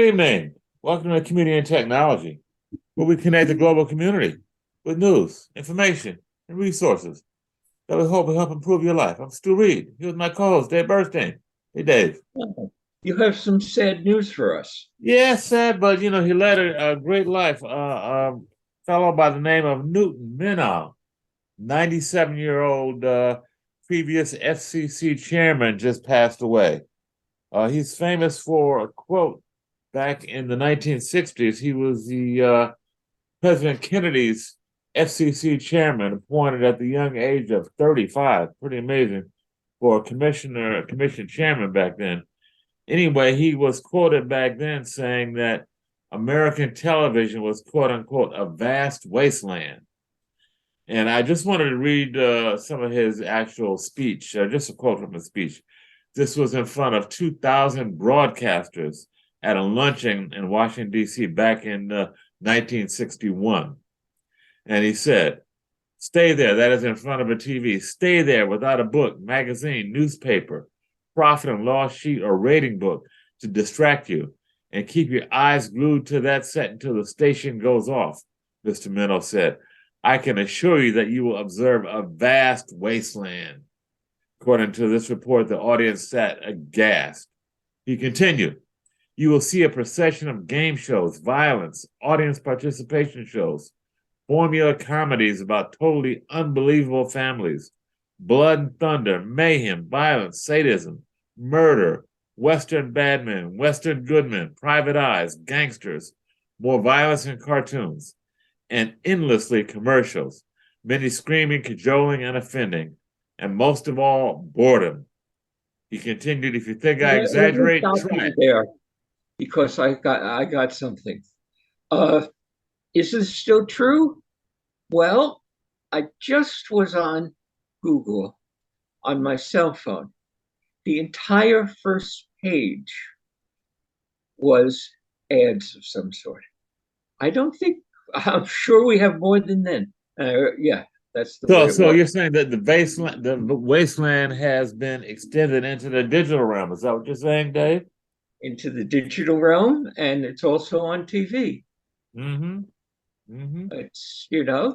evening. Welcome to Community and Technology, where we connect the global community with news, information, and resources that we hope will help improve your life. I'm Stu Reid. Here's my co-host, Dave Burstein. Hey, Dave. You have some sad news for us. Yeah, sad, but he led a great life. A fellow by the name of Newton Minow, 97-year-old previous FCC chairman, just passed away. He's famous for a quote back in the 1960s. He was the President Kennedy's FCC chairman, appointed at the young age of 35. Pretty amazing for a commission chairman back then. Anyway, he was quoted back then saying that American television was, quote unquote, a vast wasteland. And I just wanted to read some of his actual speech, just a quote from his speech. This was in front of 2,000 broadcasters at a luncheon in Washington, D.C. back in 1961. And he said, "Stay there," that is in front of a TV, "stay there without a book, magazine, newspaper, profit and loss sheet, or rating book to distract you, and keep your eyes glued to that set until the station goes off," Mr. Minow said. "I can assure you that you will observe a vast wasteland." According to this report, the audience sat aghast. He continued, "You will see a procession of game shows, violence, audience participation shows, formula comedies about totally unbelievable families, blood and thunder, mayhem, violence, sadism, murder, Western bad men, Western good men, private eyes, gangsters, more violence in cartoons, and endlessly commercials, many screaming, cajoling, and offending, and most of all, boredom." He continued, "If you think I exaggerate, try it." There, because I got something. Uh, is this still true? Well, I just was on Google on my cell phone. The entire first page was ads of some sort. I'm sure we have more than then. Yeah, that's the way it So was. you're saying that the wasteland has been extended into the digital realm. Is that what you're saying, Dave? Into the digital realm, and it's also on TV. Mm-hmm. Mm-hmm. It's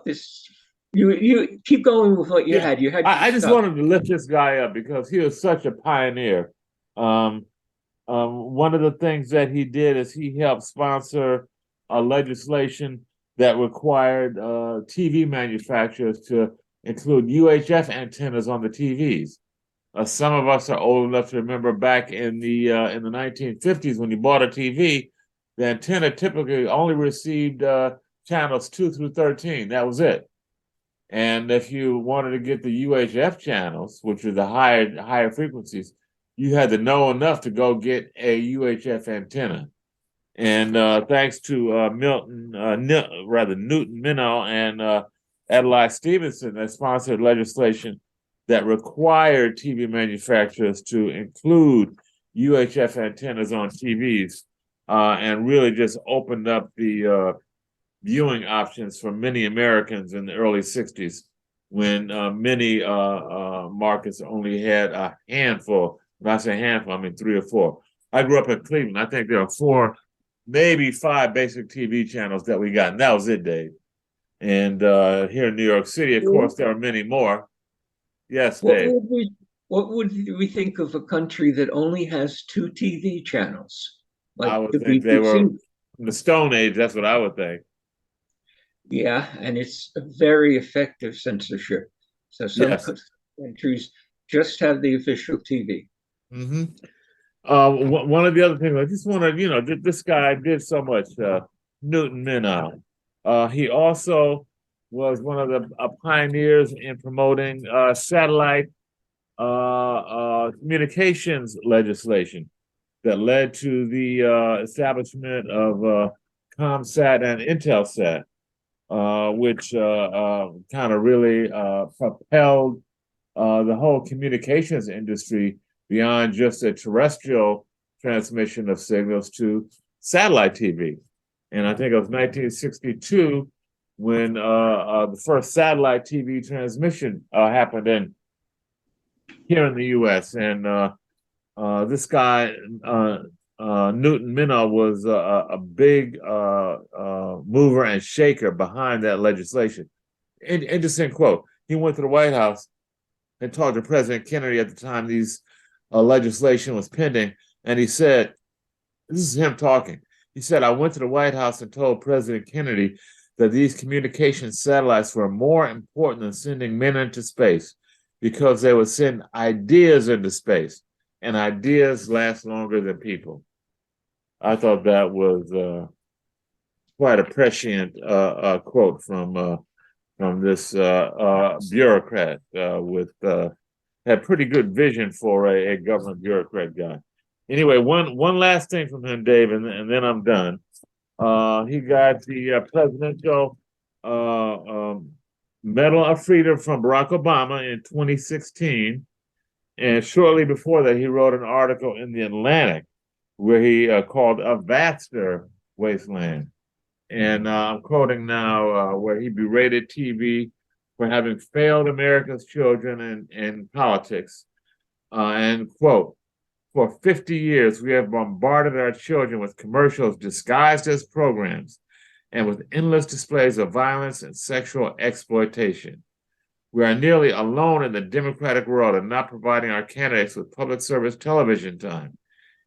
this you keep going with what you Yeah. had. You had I just stuff wanted to lift this guy up because he was such a pioneer. Um, One of the things that he did is he helped sponsor a legislation that required TV manufacturers to include UHF antennas on the TVs. Some of us are old enough to remember back in the 1950s when you bought a TV, the antenna typically only received channels 2 through 13. That was it. And if you wanted to get the UHF channels, which are the higher frequencies, you had to know enough to go get a UHF antenna. And thanks to Newton Minow and Adlai Stevenson, they sponsored legislation that required TV manufacturers to include UHF antennas on TVs, and really just opened up the viewing options for many Americans in the early 60s when many markets only had a handful. When I say handful, I mean 3 or 4. I grew up in Cleveland. I think there are 4, maybe 5 basic TV channels that we got, and that was it, Dave. And here in New York City, of course, there are many more. Yes, What Dave. would we think of a country that only has 2 TV channels, I like would the think they were BBC? from the Stone Age. That's what I would think. Yeah, and it's a very effective censorship. So some Yes. countries just have the official TV. Mm-hmm. One of the other things, I just want to, this guy did so much, Newton Minow. He also was one of the pioneers in promoting satellite communications legislation that led to the establishment of ComSat and Intelsat, which kind of really propelled the whole communications industry beyond just a terrestrial transmission of signals to satellite TV. And I think it was 1962 when the first satellite TV transmission happened here in the U.S. And this guy, Newton Minow was a big mover and shaker behind that legislation. Interesting quote. He went to the White House and talked to President Kennedy at the time these legislation was pending, and he said, "This is him talking." He said, "I went to the White House and told President Kennedy that these communication satellites were more important than sending men into space because they would send ideas into space, and ideas last longer than people." I thought that was quite a prescient quote from this bureaucrat with had pretty good vision for a government bureaucrat guy. Anyway, one last thing from him, Dave, and then I'm done. He got the presidential Medal of Freedom from Barack Obama in 2016. And shortly before that, he wrote an article in the Atlantic where he called a vaster wasteland. And I'm quoting now where he berated TV for having failed America's children in politics. And quote, "For 50 years, we have bombarded our children with commercials disguised as programs and with endless displays of violence and sexual exploitation. We are nearly alone in the democratic world in not providing our candidates with public service television time.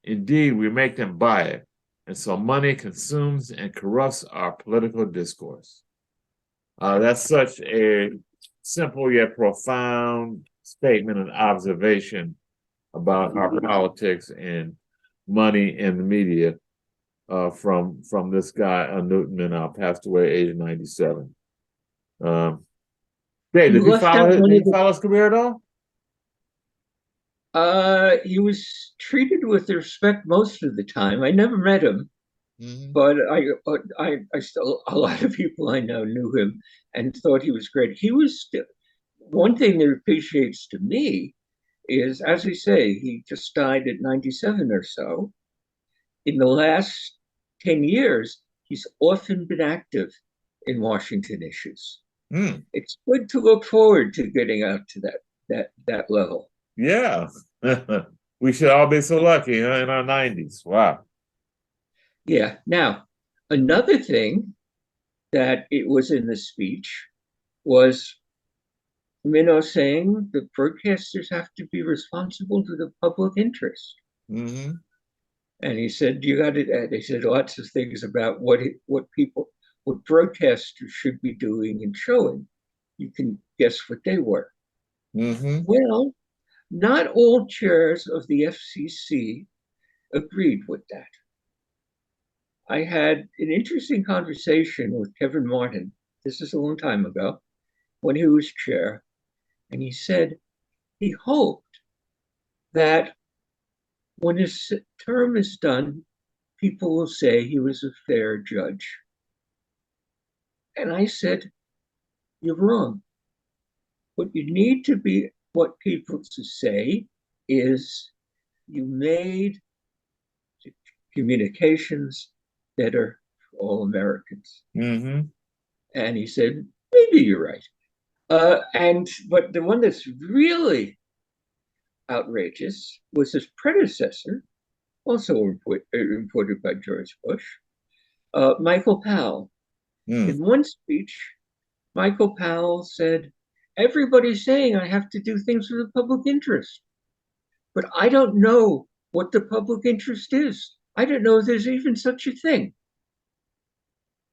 Indeed, we make them buy it. And so money consumes and corrupts our political discourse." That's such a simple yet profound statement and observation about our politics and money in the media from this guy, Newton Minow, passed away age of 97. Dave, did you follow his career at all? He was treated with respect most of the time. I never met him, but I still, a lot of people I know knew him and thought he was great. He was still, one thing that appreciates to me is, as we say, he just died at 97 or so. In the last 10 years, he's often been active in Washington issues. It's good to look forward to getting out to that level. Yeah. We should all be so lucky, huh, in our 90s. Wow. Yeah. Now, another thing that it was in the speech was Minow saying the broadcasters have to be responsible to the public interest. Mm-hmm. And he said, you got it. They said lots of things about what broadcasters should be doing and showing. You can guess what they were. Mm-hmm. Well, not all chairs of the FCC agreed with that. I had an interesting conversation with Kevin Martin. This is a long time ago when he was chair. And he said he hoped that when his term is done, people will say he was a fair judge. And I said, you're wrong. What you need to be, what people to say is you made communications better for all Americans. Mm-hmm. And he said, maybe you're right. But the one that's really outrageous was his predecessor, also reported by George Bush, Michael Powell. In one speech, Michael Powell said, everybody's saying I have to do things for the public interest, but I don't know what the public interest is. I don't know if there's even such a thing.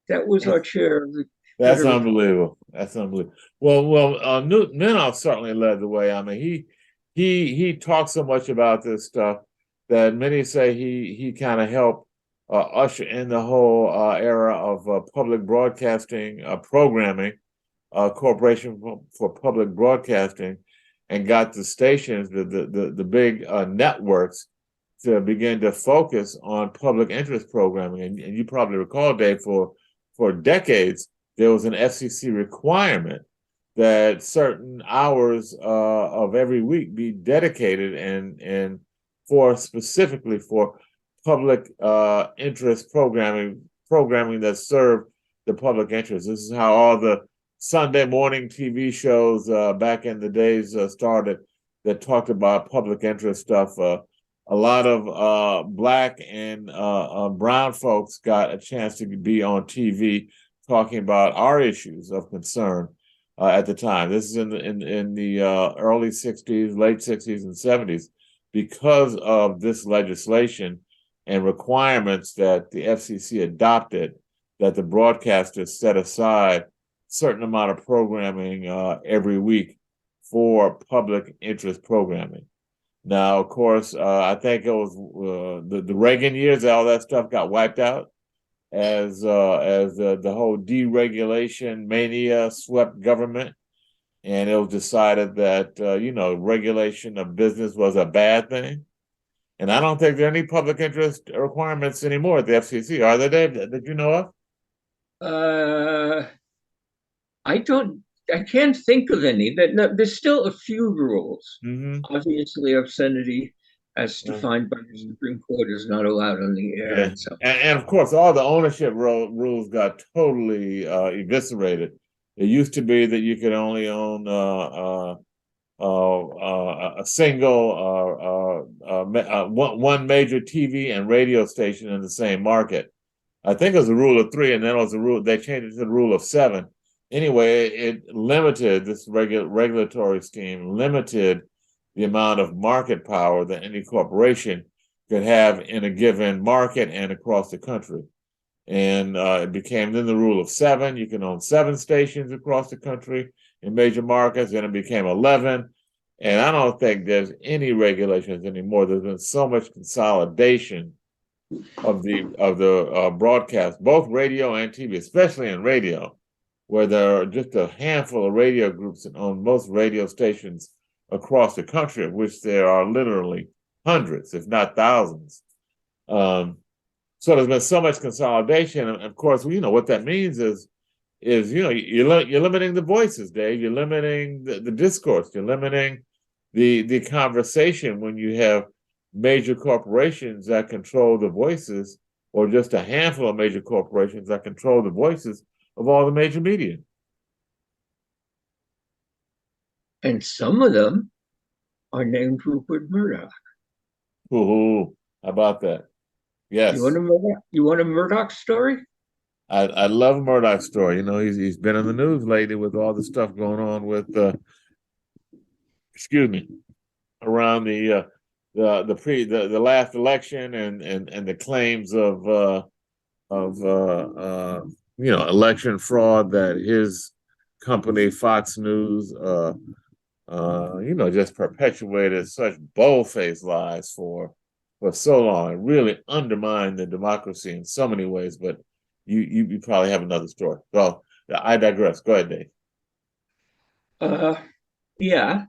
That was our chair of the. That's unbelievable. That's unbelievable. Well, Newton Minow certainly led the way. I mean, he talks so much about this stuff that many say he kind of helped usher in the whole era of public broadcasting programming, Corporation for Public Broadcasting, and got the stations, the big networks, to begin to focus on public interest programming. And you probably recall, Dave, for decades, there was an FCC requirement that certain hours of every week be dedicated and specifically for public interest programming that served the public interest. This is how all the Sunday morning TV shows back in the days started that talked about public interest stuff. a lot of black and brown folks got a chance to be on TV talking about our issues of concern at the time. This is in the early '60s, late '60s, and '70s, because of this legislation and requirements that the FCC adopted, that the broadcasters set aside a certain amount of programming every week for public interest programming. Now, of course, I think it was the Reagan years. All that stuff got wiped out as the whole deregulation mania swept government, and it was decided that regulation of business was a bad thing. And I don't think there are any public interest requirements anymore at the FCC. Are there, Dave? That you know of? Uh, I don't. I can't think of any. No, there's still a few rules. Mm-hmm. Obviously, obscenity, as Yeah. defined by the Supreme Court, is not allowed on the air, Yeah, and so. and of course, all the ownership rules got totally eviscerated. It used to be that you could only own a single one major TV and radio station in the same market. I think it was a rule of three, and then it was a rule. They changed it to the rule of seven. Anyway, it limited this regulatory scheme, limited the amount of market power that any corporation could have in a given market and across the country. And it became then the rule of seven. You can own 7 stations across the country in major markets. Then it became 11. And I don't think there's any regulations anymore. There's been so much consolidation of the broadcast, both radio and TV, especially in radio, where there are just a handful of radio groups that own most radio stations across the country, of which there are literally hundreds, if not thousands. So there's been so much consolidation, and of course, what that means is you're limiting the voices, Dave. You're limiting the discourse. You're limiting the conversation when you have major corporations that control the voices, or just a handful of major corporations that control the voices of all the major media. And some of them are named Rupert Murdoch. Ooh, how about that? Yes. You want a Murdoch story? I love Murdoch's story. He's been in the news lately with all the stuff going on with around the last election and the claims of election fraud that his company Fox News just perpetuated such bold-faced lies for so long. It really undermined the democracy in so many ways. But you probably have another story. Well, I digress. Go ahead, Dave. Yeah.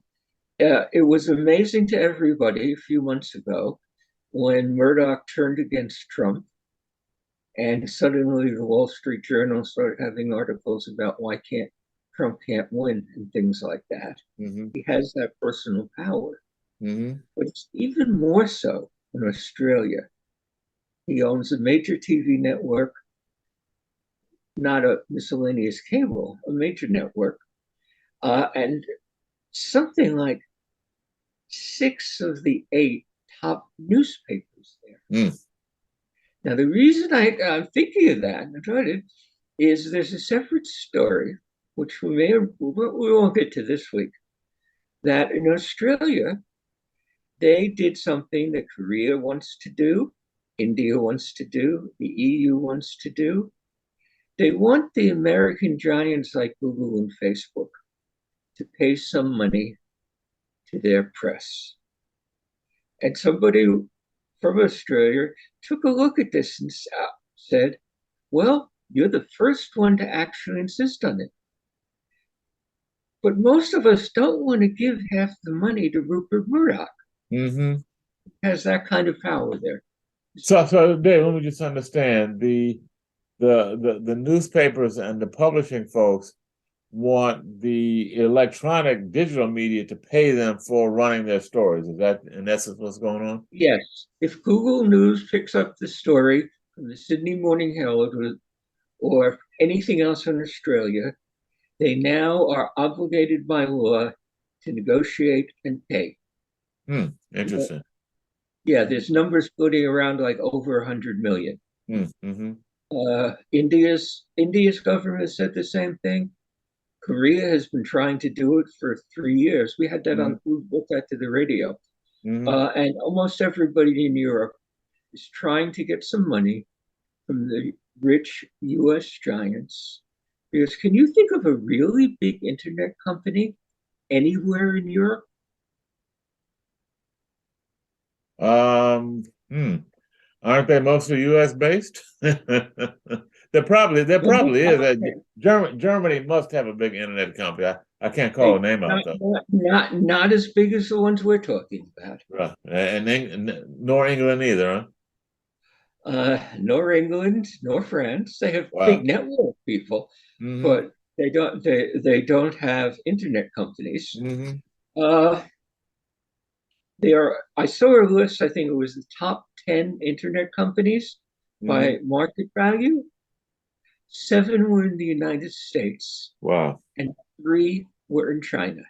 It was amazing to everybody a few months ago when Murdoch turned against Trump, and suddenly the Wall Street Journal started having articles about why Trump can't win and things like that. Mm-hmm. He has that personal power. Mm-hmm. But it's even more so in Australia. He owns a major TV network, not a miscellaneous cable, a major network, and something like 6 of the 8 top newspapers there. Now, the reason I'm thinking of that is there's a separate story, which we won't get to this week, that in Australia, they did something that Korea wants to do, India wants to do, the EU wants to do. They want the American giants like Google and Facebook to pay some money to their press. And somebody from Australia took a look at this and said, well, you're the first one to actually insist on it. But most of us don't want to give half the money to Rupert Murdoch. Mm-hmm. He has that kind of power there. So Dave, let me just understand the newspapers and the publishing folks want the electronic digital media to pay them for running their stories. Is that in essence what's going on? Yes. If Google News picks up the story from the Sydney Morning Herald or anything else in Australia, they now are obligated by law to negotiate and pay. Interesting. Yeah, there's numbers floating around like over 100 million. Mm-hmm. India's government said the same thing. Korea has been trying to do it for 3 years. We had that Mm-hmm. on, we put that to the radio. Mm-hmm. And almost everybody in Europe is trying to get some money from the rich US giants. Because can you think of a really big internet company anywhere in Europe? Um, hmm. Aren't they mostly U.S. based? There probably is. Germany must have a big internet company. I can't call the name out though. Not as big as the ones we're talking about. Right. Nor England either, huh? Nor England, nor France. They have big Wow. network people, Mm-hmm. but they don't have internet companies. Mm-hmm. Uh, they are. I saw a list. I think it was the top 10 internet companies Mm-hmm. by market value. 7 were in the United States, Wow. and 3 were in China.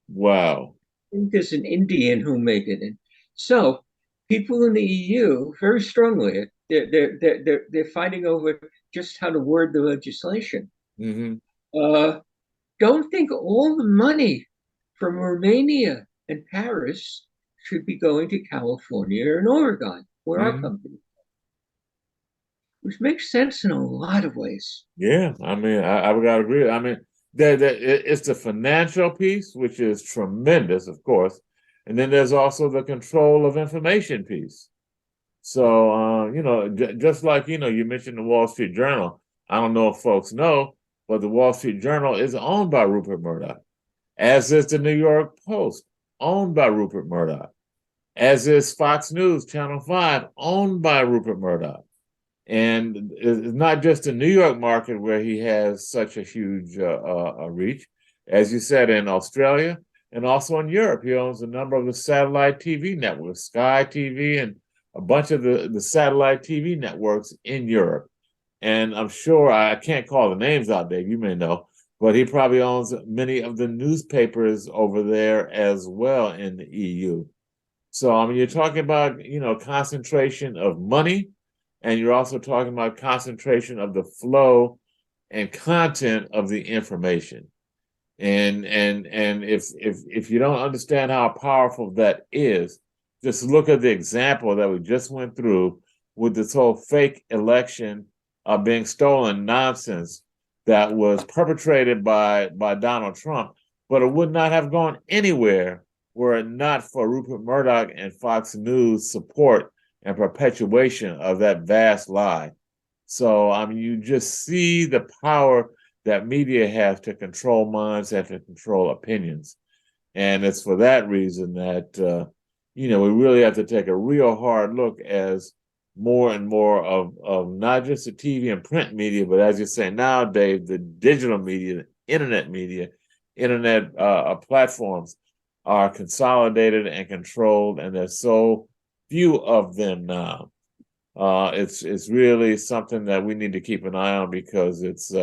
Wow. I think there's an Indian who made it in. So people in the EU very strongly they're fighting over just how to word the legislation. Mm-hmm. Uh, don't think all the money from Romania and Paris should be going to California and Oregon, where our Mm-hmm. company, which makes sense in a lot of ways. Yeah, I mean, I would gotta agree. I mean, it's the financial piece, which is tremendous, of course, and then there's also the control of information piece. So, just like you mentioned the Wall Street Journal. I don't know if folks know, but the Wall Street Journal is owned by Rupert Murdoch, as is the New York Post, owned by Rupert Murdoch, as is Fox News Channel 5, owned by Rupert Murdoch. And it's not just the New York market where he has such a huge reach, as you said, in Australia and also in Europe. He owns a number of the satellite TV networks, Sky TV, and a bunch of the satellite TV networks in Europe. And I'm sure I can't call the names out, Dave. You may know, but he probably owns many of the newspapers over there as well in the EU. So I mean, you're talking about concentration of money, and you're also talking about concentration of the flow and content of the information. And if you don't understand how powerful that is, just look at the example that we just went through with this whole fake election being stolen nonsense that was perpetrated by Donald Trump, but it would not have gone anywhere were it not for Rupert Murdoch and Fox News support and perpetuation of that vast lie. So, I mean, you just see the power that media has to control minds and to control opinions. And it's for that reason that, we really have to take a real hard look as more and more of not just the TV and print media, but as you say now, Dave, the digital media, internet platforms are consolidated and controlled, and there's so few of them now. It's really something that we need to keep an eye on because it's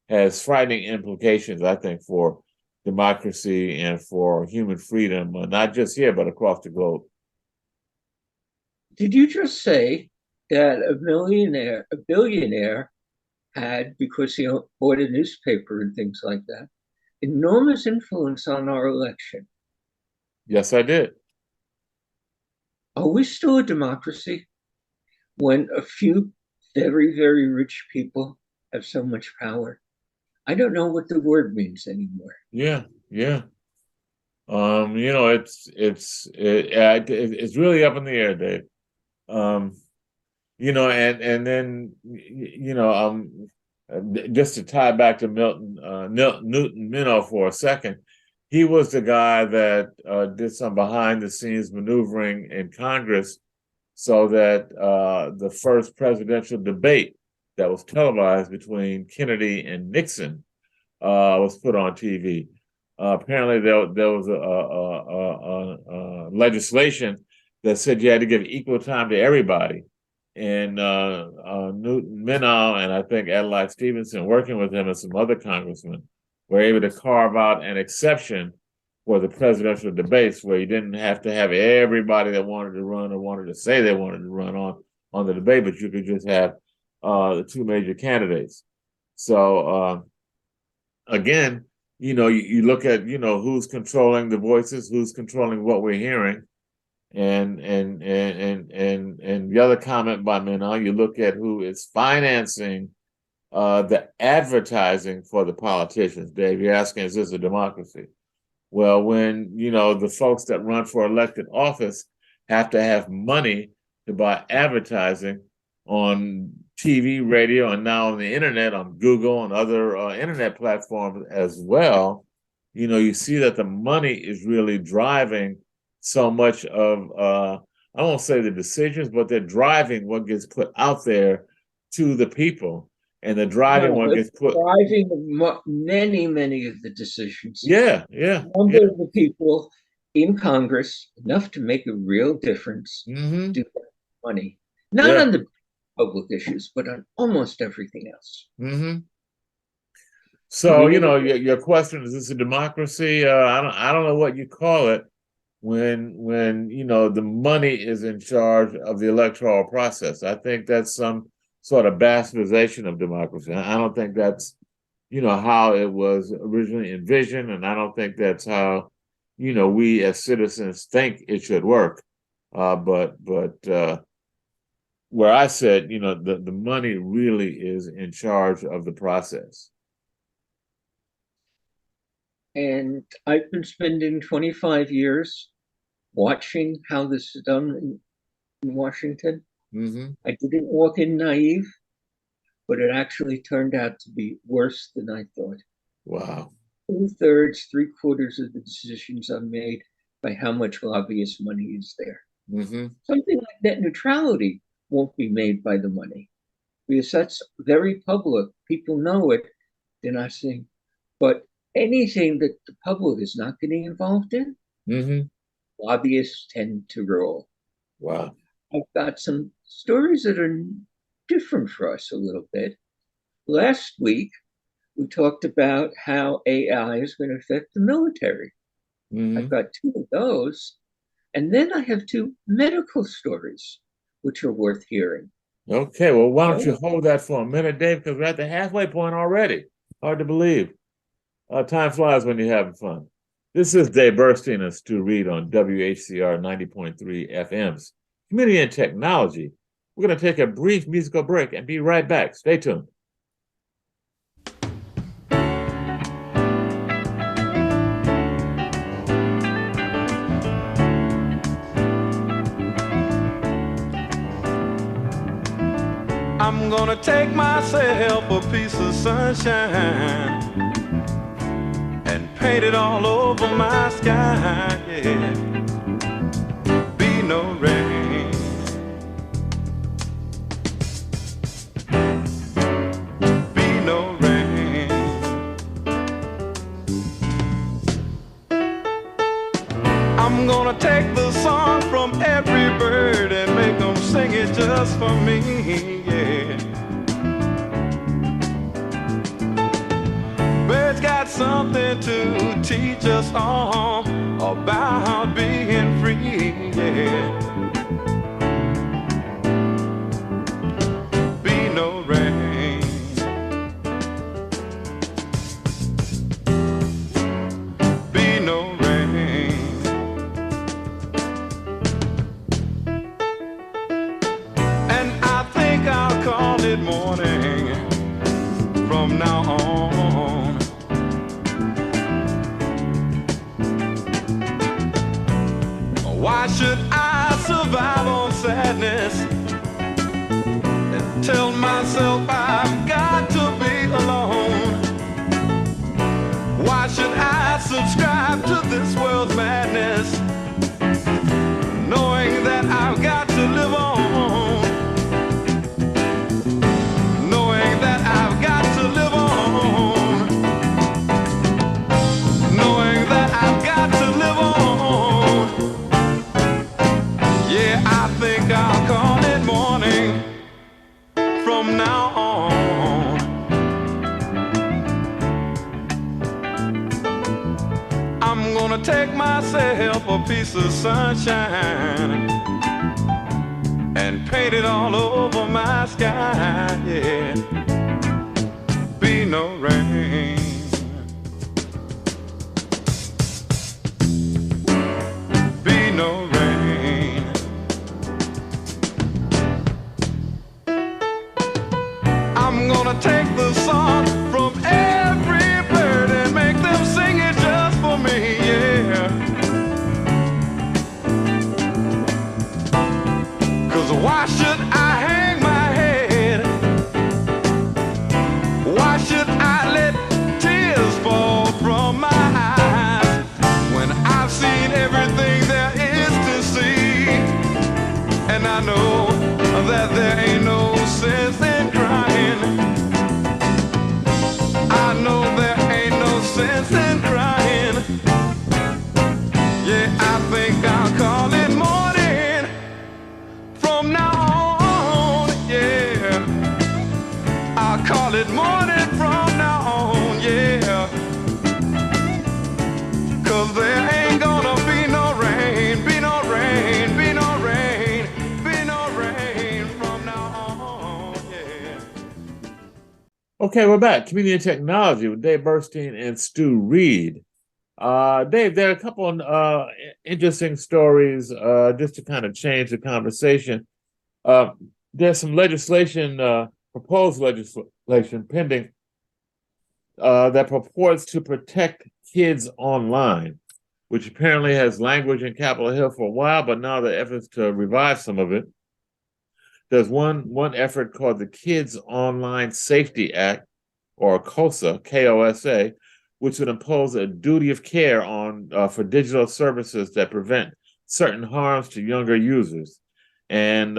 has frightening implications, I think, for democracy and for human freedom, not just here but across the globe. Did you just say that a billionaire had, because he bought a newspaper and things like that, enormous influence on our election? Yes, I did. Are we still a democracy when a few very, very rich people have so much power? I don't know what the word means anymore. Yeah, yeah. It's really up in the air, Dave. Um, and then just to tie back to Newton Minow for a second, he was the guy that did some behind the scenes maneuvering in Congress so that the first presidential debate that was televised between Kennedy and Nixon was put on TV. Apparently, there was a legislation that said you had to give equal time to everybody. And Newton Minow and I think Adlai Stevenson, working with him and some other congressmen, were able to carve out an exception for the presidential debates, where you didn't have to have everybody that wanted to run or wanted to say they wanted to run on the debate, but you could just have the two major candidates. So again, you look at who's controlling the voices, who's controlling what we're hearing, and the other comment by Minow, you look at who is financing the advertising for the politicians. Dave, you're asking, is this a democracy? Well, when the folks that run for elected office have to have money to buy advertising on TV, radio, and now on the internet, on Google and other internet platforms as well, you see that the money is really driving so much of, I won't say the decisions, but they're driving what gets put out there to the people. And they're driving what gets put. Driving many of the decisions. Yeah. Number of the people in Congress, enough to make a real difference, do money. Not on the public issues, but on almost everything else. So, your question, is this a democracy? I don't know what you call it when the money is in charge of the electoral process. I think that's some sort of bastardization of democracy. I don't think that's, how it was originally envisioned, and I don't think that's how, we as citizens think it should work. But where I said, the money really is in charge of the process. And I've been spending 25 years watching how this is done in Washington. I didn't walk in naive, but it actually turned out to be worse than I thought. Wow. 2/3, 3/4 of the decisions are made by how much lobbyist money is there. Something like net neutrality won't be made by the money, because that's very public. People know it. They're not saying, but anything that the public is not getting involved in, lobbyists tend to roll. Wow. I've got some stories that are different for us a little bit. Last week, we talked about how AI is going to affect the military. I've got 2 of those. And then I have 2 medical stories, which are worth hearing. Okay, well, why don't you hold that for a minute, Dave, because we're at the halfway point already. Hard to believe. Time flies when you're having fun. This is Dave Burstein and Stu Reid on WHCR 90.3 FM's Community and Technology. We're going to take a brief musical break and be right back. Stay tuned. I'm gonna take myself a piece of sunshine and paint it all over my sky, yeah. Be no rain. Be no rain. I'm gonna take the song from every bird and make them sing it just for me, yeah. Birds got something to teach us all about being free, yeah. Be no rain. Be no rain. And I think I'll call it morning from now on. Why should I survive on sadness and tell myself I've got to be alone? Why should I subscribe to this world's madness, knowing that I've got to live on? Knowing that I've got to live on. Knowing that I've got to live on. Yeah, I think I'll call it morning from now on. I'm gonna gonna take myself a piece of sunshine and paint it all over my sky, yeah. Be no rain. Be no rain. I'm gonna take the song from every bird and make them sing it just for me, yeah. 'Cause why should I hang my head? Why should I let tears fall from my eyes when I've seen everything there is to see? And I know that there ain't no sense in crying. I know there ain't no sense in crying. Yeah, I think I'll call it morning from now on, yeah. I'll call it morning from now on, yeah. 'Cause there ain't gonna be no rain, be no rain, be no rain, be no rain from now on, yeah. Okay, we're back. Community and Technology with Dave Burstein and Stu Reid. Dave, there are a couple of interesting stories just to kind of change the conversation. There's some legislation, proposed legislation pending that purports to protect kids online, which apparently has language in Capitol Hill for a while, but now the efforts to revive some of it. There's one effort called the Kids Online Safety Act, or KOSA, K-O-S-A, which would impose a duty of care on for digital services that prevent certain harms to younger users, and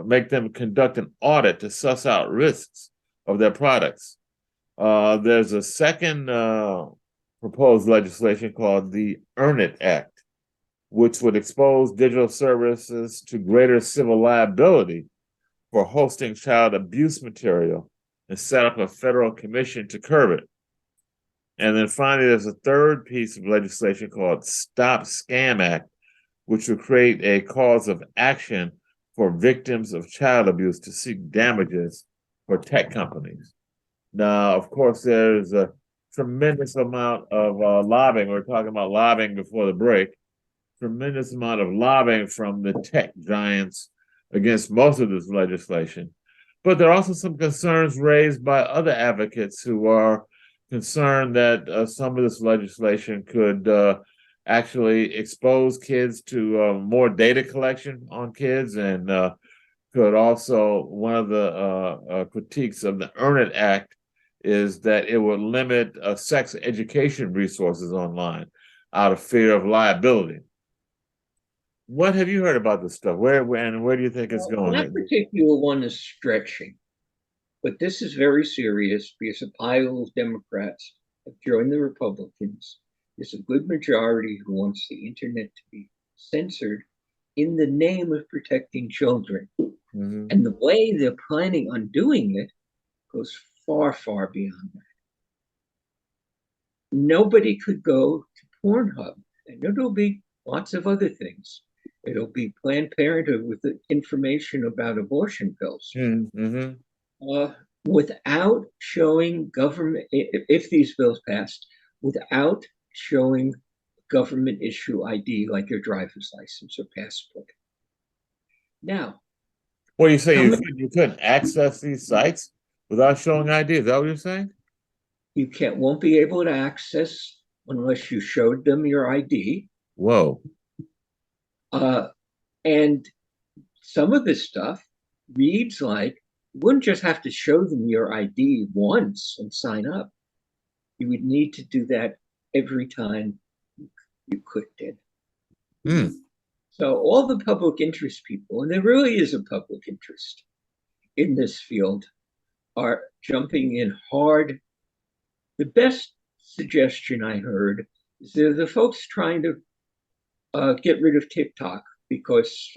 make them conduct an audit to suss out risks of their products. There's a second proposed legislation called the Earn It Act, which would expose digital services to greater civil liability for hosting child abuse material and set up a federal commission to curb it. And then finally, there's a third piece of legislation called Stop Scam Act, which would create a cause of action for victims of child abuse to seek damages for tech companies. Now, of course, there's a tremendous amount of lobbying. We were talking about lobbying before the break. Tremendous amount of lobbying from the tech giants against most of this legislation. But there are also some concerns raised by other advocates who are concerned that some of this legislation could actually expose kids to more data collection on kids, and could also, one of the critiques of the Earn It Act is that it would limit sex education resources online out of fear of liability. What have you heard about this stuff? Where do you think it's going? That particular one is stretching, but this is very serious because a pile of Democrats have joined the Republicans. There's a good majority who wants the internet to be censored in the name of protecting children. Mm-hmm. And the way they're planning on doing it goes far, far beyond that. Nobody could go to Pornhub, and there'll be lots of other things. It'll be Planned Parenthood with the information about abortion pills. Mm-hmm. Without showing government, if these bills passed, without showing government issue ID like your driver's license or passport. Now, what you say? You couldn't access these sites without showing ID? Is that what you're saying? You won't be able to access unless you showed them your ID. Whoa. And some of this stuff reads like you wouldn't just have to show them your ID once and sign up. You would need to do that every time you clicked in. Mm. So all the public interest people, and there really is a public interest in this field, are jumping in hard. The best suggestion I heard is the folks trying to get rid of TikTok because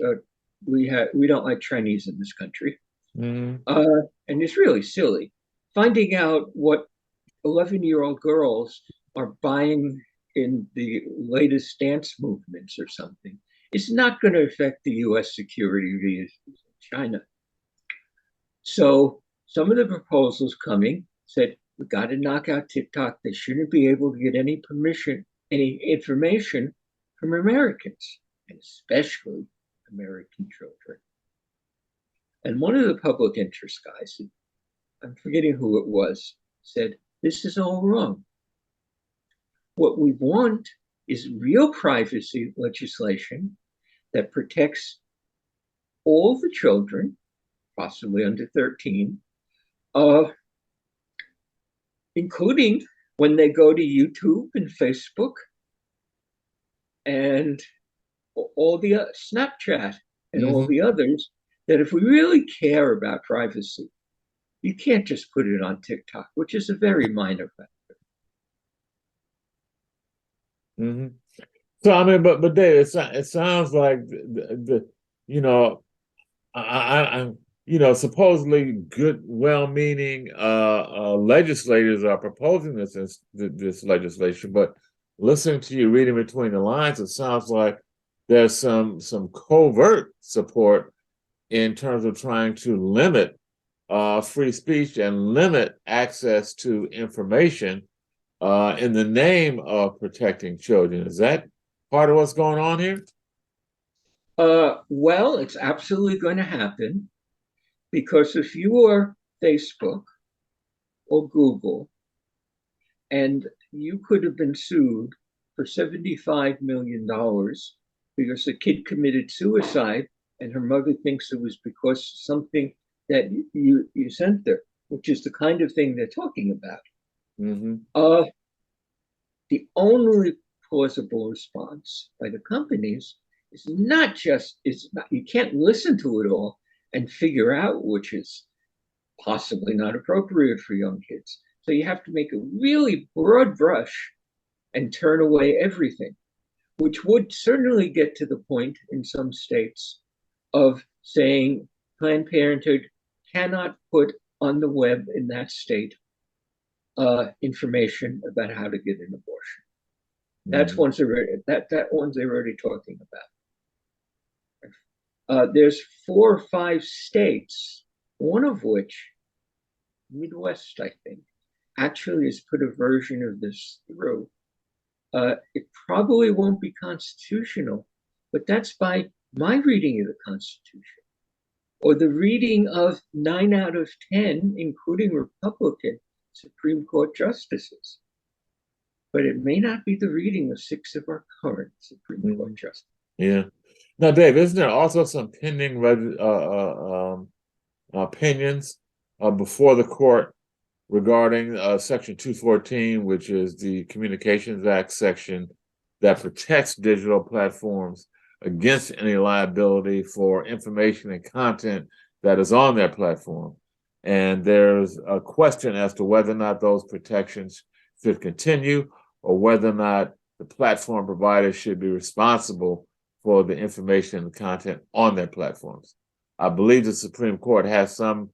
we don't like Chinese in this country. Mm. And it's really silly. Finding out what 11-year-old girls are buying in the latest dance movements or something is not going to affect the US security relations with China. So some of the proposals coming said, we got to knock out TikTok. They shouldn't be able to get any permission, any information from Americans, and especially American children. And one of the public interest guys, I'm forgetting who it was, said, this is all wrong. What we want is real privacy legislation that protects all the children, possibly under 13, including when they go to YouTube and Facebook and all the Snapchat and all the others, that if we really care about privacy, you can't just put it on TikTok, which is a very minor factor. Mm-hmm. So I mean, but Dave, it sounds like the you know, I'm supposedly good, well-meaning legislators are proposing this legislation, but listening to you reading between the lines, it sounds like there's some covert support in terms of trying to limit free speech and limit access to information in the name of protecting children. Is that part of what's going on here? Well, it's absolutely going to happen, because if you are Facebook or Google, and you could have been sued for $75 million because a kid committed suicide and her mother thinks it was because something that you sent her, which is the kind of thing they're talking about. The only plausible response by the companies is not just, you can't listen to it all and figure out which is possibly not appropriate for young kids. So you have to make a really broad brush and turn away everything, which would certainly get to the point in some states of saying Planned Parenthood cannot put on the web in that state information about how to get an abortion. That's one's already, that one's they're already talking about. There's 4 or 5 states, one of which, Midwest, I think, actually has put a version of this through. It probably won't be constitutional, but that's by my reading of the Constitution, or the reading of 9 out of 10, including Republican Supreme Court justices. But it may not be the reading of 6 of our current Supreme Court justices. Yeah. Now, Dave, isn't there also some pending opinions before the court regarding Section 214, which is the Communications Act section that protects digital platforms against any liability for information and content that is on their platform? And there's a question as to whether or not those protections should continue, or whether or not the platform providers should be responsible for the information and the content on their platforms. I believe the Supreme Court has some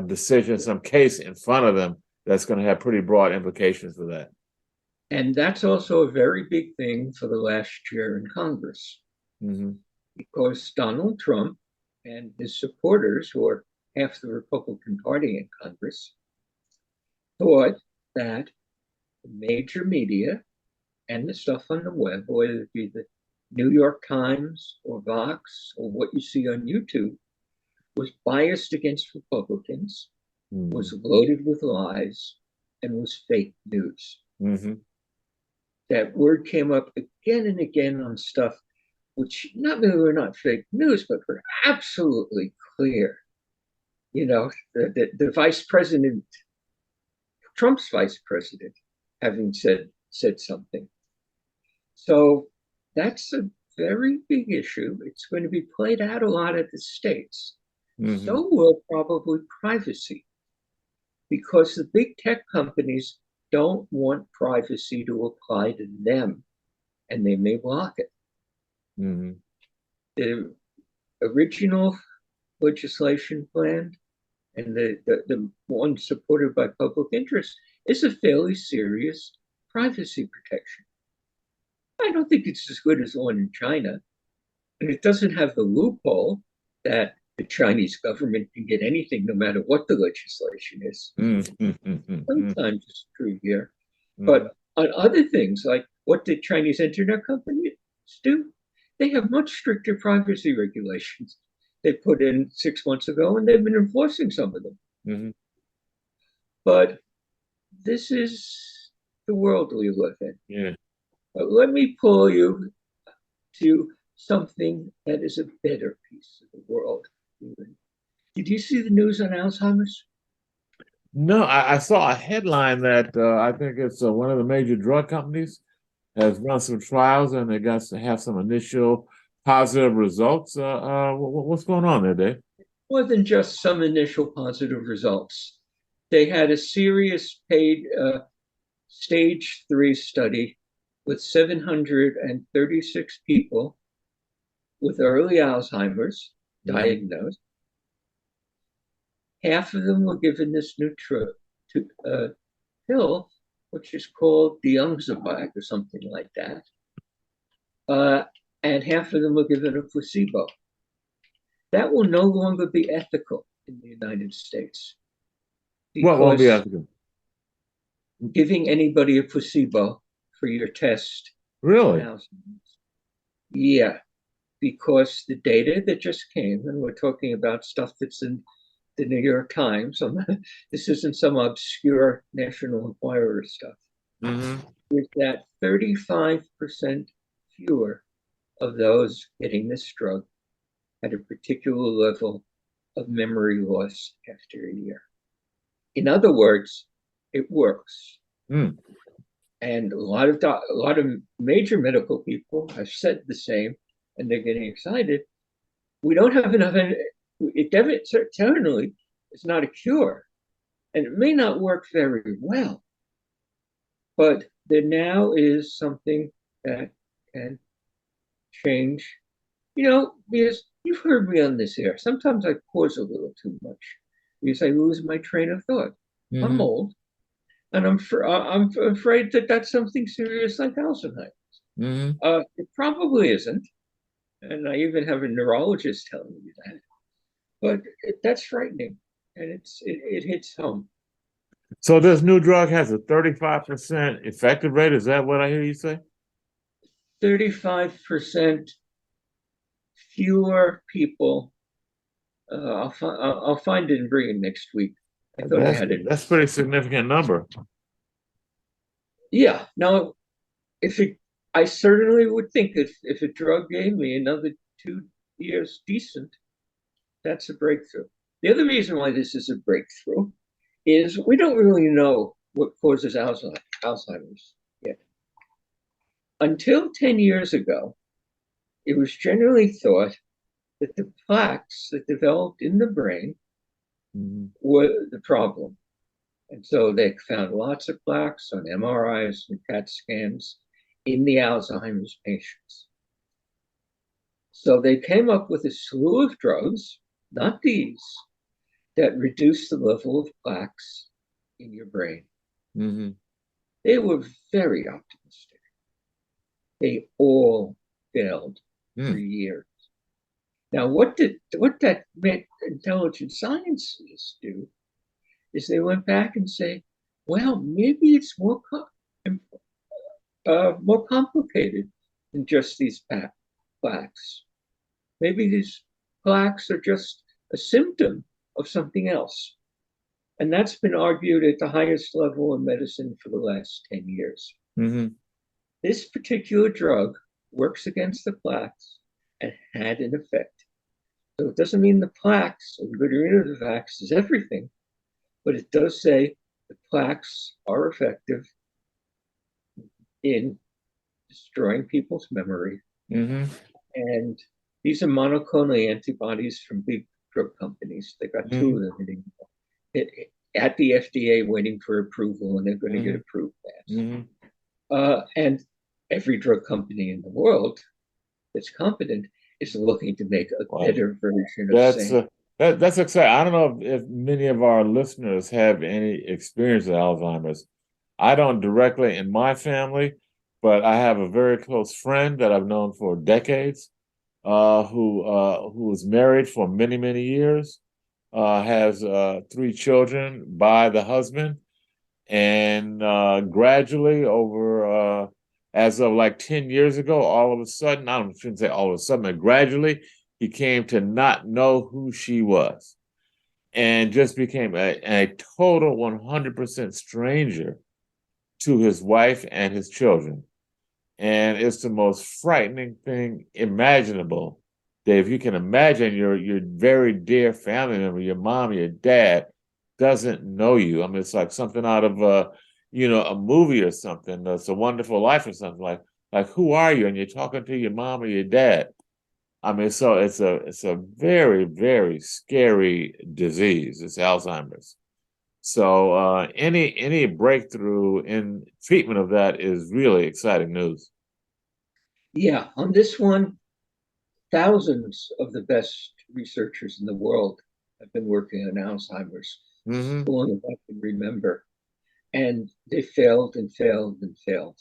decision, some case in front of them that's going to have pretty broad implications for that. And that's also a very big thing for the last year in Congress, because Donald Trump and his supporters, who are half the Republican Party in Congress, thought that the major media and the stuff on the web, whether it be the New York Times or Vox or what you see on YouTube, was biased against Republicans, was loaded with lies, and was fake news. That word came up again and again on stuff which not only were not fake news, but were absolutely clear. You know, the vice president, Trump's vice president, having said something. So that's a very big issue. It's going to be played out a lot at the states. So will probably privacy, because the big tech companies don't want privacy to apply to them, and they may block it. The original legislation plan and the one supported by public interest is a fairly serious privacy protection. I don't think it's as good as the one in China. And it doesn't have the loophole that the Chinese government can get anything no matter what the legislation is. Sometimes it's true here. But on other things, like what did Chinese internet companies do? They have much stricter privacy regulations they put in 6 months ago, and they've been enforcing some of them. But this is the world we live in. Yeah. But let me pull you to something that is a better piece of the world. Did you see the news on Alzheimer's? No, I saw a headline that I think it's one of the major drug companies has run some trials and they got to have some initial positive results. What's going on there, Dave? More than just some initial positive results. They had a serious paid stage 3 study with 736 people with early Alzheimer's diagnosed. Half of them were given this new pill, which is called Deoxybac or something like that. And half of them were given a placebo. That will no longer be ethical in the United States. What won't be ethical? Giving anybody a placebo for your test. Really? Yeah, because the data that just came, and we're talking about stuff that's in the New York Times, this isn't some obscure National Enquirer stuff, is that 35% fewer of those getting this drug had a particular level of memory loss after a year. In other words, it works. And a lot of major medical people have said the same, and they're getting excited. We don't have enough. It certainly is not a cure, and it may not work very well. But there now is something that can change. Because you've heard me on this here. Sometimes I pause a little too much because I lose my train of thought. I'm old. And I'm afraid that that's something serious like Alzheimer's. It probably isn't. And I even have a neurologist telling me that. But that's frightening. And it hits home. So this new drug has a 35% effective rate. Is that what I hear you say? 35% fewer people. I'll find it and bring it next week. I thought I had it. That's a pretty significant number. Yeah. Now, I certainly would think if a drug gave me another 2 years decent, that's a breakthrough. The other reason why this is a breakthrough is we don't really know what causes Alzheimer's yet. Until 10 years ago, it was generally thought that the plaques that developed in the brain were the problem. And so they found lots of plaques on MRIs and CAT scans in the Alzheimer's patients. So they came up with a slew of drugs, not these, that reduce the level of plaques in your brain. They were very optimistic. They all failed for years. Now, what that meant intelligent scientists do is they went back and say, well, maybe it's more complicated than just these plaques. Maybe these plaques are just a symptom of something else. And that's been argued at the highest level in medicine for the last 10 years. This particular drug works against the plaques and had an effect. So it doesn't mean the plaques or the plaques is everything, but it does say the plaques are effective in destroying people's memory. And these are monoclonal antibodies from big drug companies. They got 2 of them at the FDA waiting for approval, and they're going to get approved fast. And every drug company in the world that's competent is looking to make a better version of same. That's exciting. I don't know if many of our listeners have any experience with Alzheimer's, I don't directly in my family, but I have a very close friend that I've known for decades, who was married for many, many years, has three children by the husband, and gradually over as of like 10 years ago, all of a sudden, shouldn't say all of a sudden, but gradually he came to not know who she was and just became a total 100% stranger to his wife and his children. And it's the most frightening thing imaginable. Dave, you can imagine your very dear family member, your mom, your dad, doesn't know you. I mean, it's like something out of a movie or something. It's a Wonderful Life or something like who are you? And you're talking to your mom or your dad. I mean, so it's a very, very scary disease. It's Alzheimer's. So any breakthrough in treatment of that is really exciting news. Yeah, on this one, thousands of the best researchers in the world have been working on Alzheimer's Mm-hmm. as long as I can remember. And they failed and failed and failed.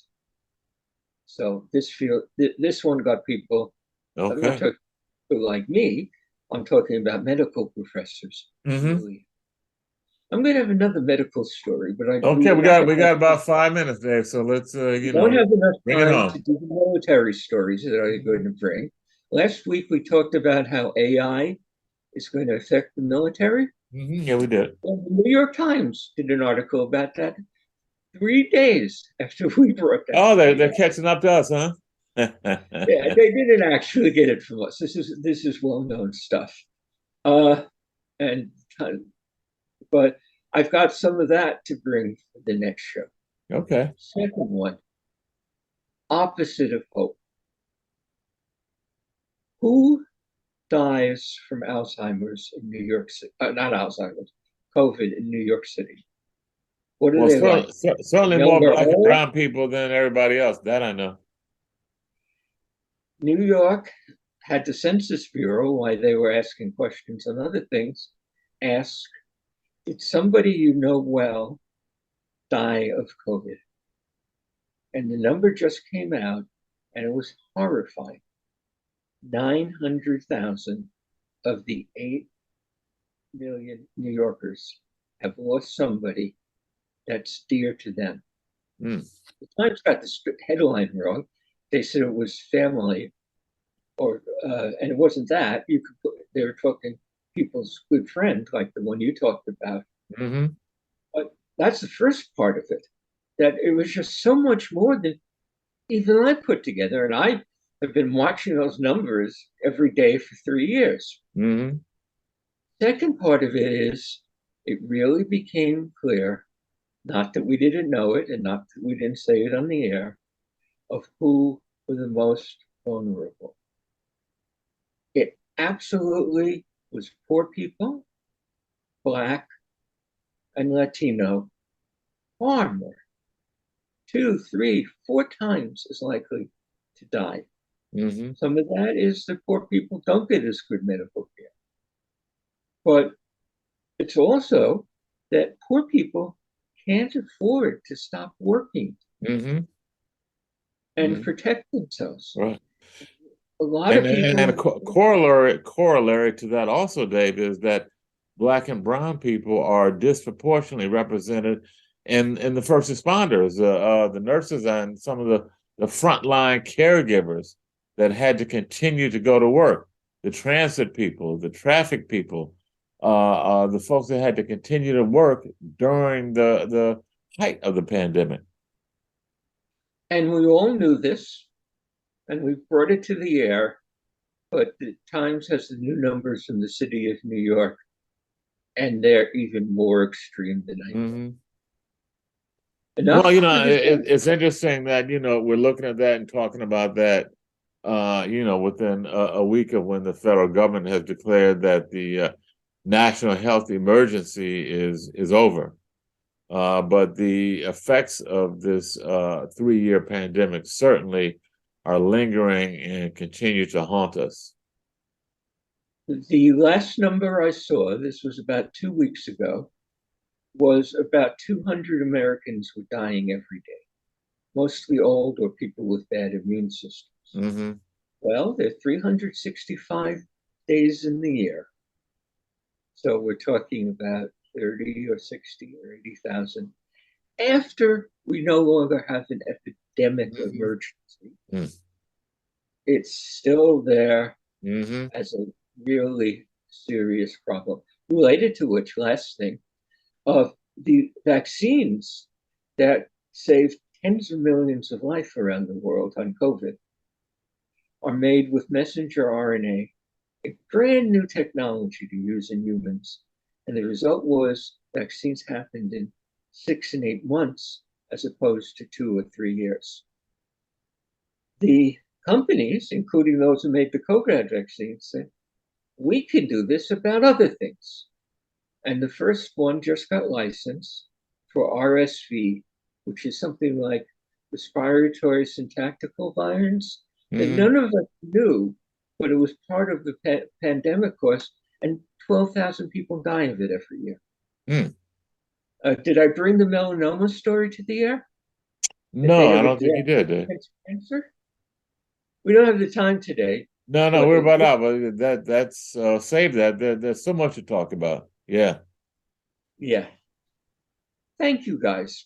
So this one got people. I'm not Okay. talking people like me. I'm talking about medical professors. Mm-hmm. Really, I'm going to have another medical story, but Okay, we got about 5 minutes, Dave. So let's we don't have enough bring it time to home. do the military stories that I'm going to bring. Last week we talked about how AI is going to affect the military. Mm-hmm. Yeah, we did. Well, the New York Times did an article about that 3 days after we brought that. Oh, they're catching up to us, huh? Yeah, they didn't actually get it from us. This is well-known stuff. And but I've got some of that to bring for the next show. Okay. Second one, opposite of hope. Who dies from Alzheimer's in New York City? Not Alzheimer's, COVID in New York City. What are Well, they like? certainly more Younger, black and old? brown people than everybody else. That I know. New York had the Census Bureau, while they were asking questions on other things, ask, did somebody you know well die of COVID? And the number just came out, and it was horrifying. 900,000 of the 8 million New Yorkers have lost somebody that's dear to them. Mm. The Times got the headline wrong. They said it was family, and it wasn't that. They were talking people's good friend, like the one you talked about. Mm-hmm. But that's the first part of it. That it was just so much more than even I put together, and I have been watching those numbers every day for 3 years. Mm-hmm. Second part of it is it really became clear, not that we didn't know it and not that we didn't say it on the air, of who were the most vulnerable. It absolutely was poor people, Black and Latino, far more, 2, 3, 4 times as likely to die. Mm-hmm. Some of that is that poor people don't get as good medical care. But it's also that poor people can't afford to stop working Mm-hmm. and protect themselves. Right. A lot of people. And a corollary to that also, Dave, is that Black and brown people are disproportionately represented in the first responders, the nurses, and some of the frontline caregivers that had to continue to go to work, the transit people, the traffic people, the folks that had to continue to work during the height of the pandemic. And we all knew this, and we brought it to the air, but the Times has the new numbers from the city of New York, and they're even more extreme than I Mm-hmm. Enough. Well, it's interesting that we're looking at that and talking about that. Within a week of when the federal government has declared that the national health emergency is over. But the effects of this 3-year pandemic certainly are lingering and continue to haunt us. The last number I saw, this was about 2 weeks ago, was about 200 Americans were dying every day, mostly old or people with bad immune systems. Mm-hmm. Well, there are 365 days in the year. So we're talking about 30 or 60 or 80,000 after we no longer have an epidemic emergency. Mm. It's still there Mm-hmm. as a really serious problem. Related to which, last thing, of the vaccines that saved tens of millions of lives around the world on COVID are made with messenger RNA, a brand new technology to use in humans. And the result was vaccines happened in 6 and 8 months as opposed to 2 or 3 years. The companies, including those who made the COVID vaccines, said, we can do this about other things. And the first one just got licensed for RSV, which is something like respiratory syntactical virus that none of us knew, but it was part of the pandemic course, and 12,000 people die of it every year. Mm. Did I bring the melanoma story to the air? No, I don't think you did. Cancer? We don't have the time today. No, we're about out, but that's save that. There's so much to talk about. Yeah. Yeah. Thank you, guys.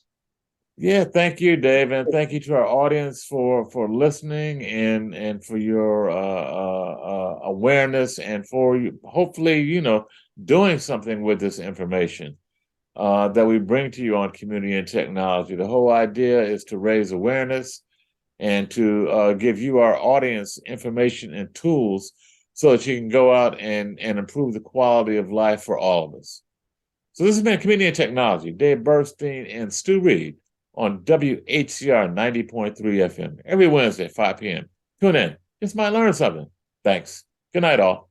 Yeah, thank you, Dave, and thank you to our audience for listening and for your awareness and for hopefully doing something with this information that we bring to you on Community and Technology. The whole idea is to raise awareness and to give you, our audience, information and tools so that you can go out and improve the quality of life for all of us. So this has been Community and Technology, Dave Burstein and Stu Reid on WHCR 90.3 FM every Wednesday at 5 p.m. Tune in. Just might learn something. Thanks. Good night, all.